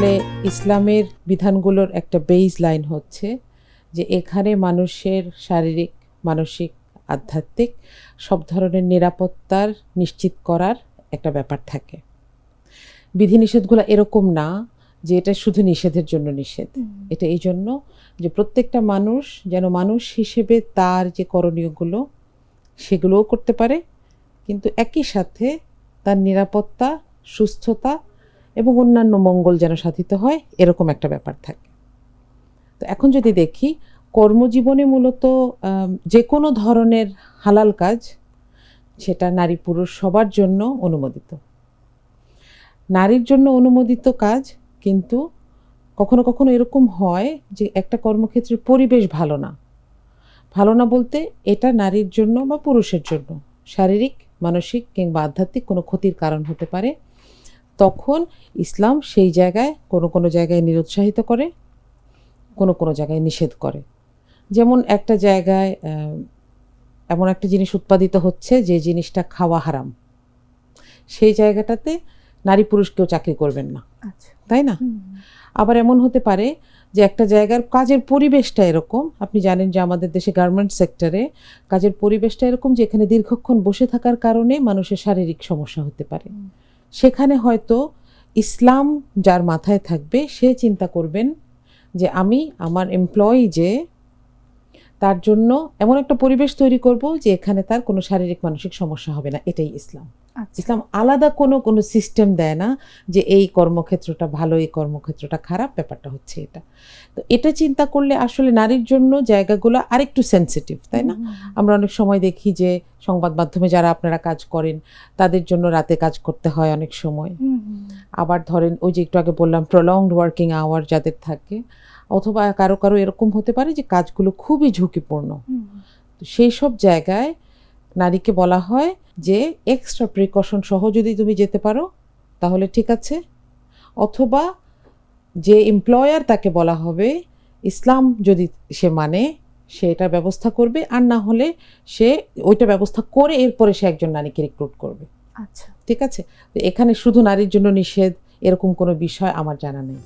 আসলে ইসলামের বিধানগুলোর একটা বেস লাইন হচ্ছে যে এখানে মানুষের শারীরিক, মানসিক, আধ্যাত্মিক সব ধরনের নিরাপত্তার নিশ্চিত করার একটা ব্যাপার থাকে। বিধিনিষেধগুলো এরকম না যে এটা শুধু নিষেধের জন্য নিষেধ। এটা এই জন্য যে প্রত্যেকটা মানুষ যেন মানুষ হিসেবে তার যে করণীয়গুলো সেগুলোও করতে পারে, কিন্তু একই সাথে তার নিরাপত্তা, সুস্থতা এবং অন্যান্য মঙ্গল যেন সাধিত হয়, এরকম একটা ব্যাপার থাকে। তো এখন যদি দেখি কর্মজীবনে মূলত যে কোনো ধরনের হালাল কাজ সেটা নারী পুরুষ সবার জন্য অনুমোদিত। নারীর জন্য অনুমোদিত কাজ, কিন্তু কখনো কখনো এরকম হয় যে একটা কর্মক্ষেত্রের পরিবেশ ভালো না। ভালো না বলতে এটা নারীর জন্য বা পুরুষের জন্য শারীরিক, মানসিক কিংবা আধ্যাত্মিক কোনো ক্ষতির কারণ হতে পারে। তখন ইসলাম সেই জায়গায় কোনো জায়গায় নিরুৎসাহিত করে, কোনো জায়গায় নিষেধ করে। যেমন একটা জায়গায় এমন একটা জিনিস উৎপাদিত হচ্ছে যে জিনিসটা খাওয়া হারাম, সেই জায়গাটাতে নারী পুরুষ কেউ চাকরি করবেন না, তাই না? আবার এমন হতে পারে যে একটা জায়গার কাজের পরিবেশটা এরকম, আপনি জানেন যে আমাদের দেশে গার্মেন্টস সেক্টরে কাজের পরিবেশটা এরকম যে এখানে দীর্ঘক্ষণ বসে থাকার কারণে মানুষের শারীরিক সমস্যা হতে পারে। সেখানে হয়তো ইসলাম যার মাথায় থাকবে সে চিন্তা করবেন যে আমি আমার এমপ্লয়ি যে তার জন্য এমন একটা পরিবেশ তৈরি করব যে এখানে তার কোনো শারীরিক মানসিক সমস্যা হবে না। এটাই ইসলাম। ইসলাম আলাদা কোনো সিস্টেম দেয় না যে এই কর্মক্ষেত্রটা ভালো, এই কর্মক্ষেত্রটা খারাপ। ব্যাপারটা হচ্ছে এটা। তো এটা চিন্তা করলে আসলে নারীর জন্য জায়গাগুলো আরেকটু সেন্সিটিভ, তাই না? আমরা অনেক সময় দেখি যে সংবাদ মাধ্যমে যারা আপনারা কাজ করেন তাদের জন্য রাতে কাজ করতে হয় অনেক সময়। আবার ধরেন ওই যে একটু আগে বললাম প্রলংড ওয়ার্কিং আওয়ার যাদের থাকে, অথবা কারো এরকম হতে পারে যে কাজগুলো খুবই ঝুঁকিপূর্ণ। তো সেই সব জায়গায় নারীকে বলা হয় যে এক্সট্রা প্রিকশন সহ যদি তুমি যেতে পারো তাহলে ঠিক আছে, অথবা যে এমপ্লয়ার তাকে বলা হবে ইসলাম যদি সে মানে সে এটা ব্যবস্থা করবে, আর না হলে সে ওইটা ব্যবস্থা করে এরপরে সে একজন নারীকে রিক্রুট করবে। আচ্ছা, ঠিক আছে। তো এখানে শুধু নারীর জন্য নিষেধ এরকম কোনো বিষয় আমার জানা নেই।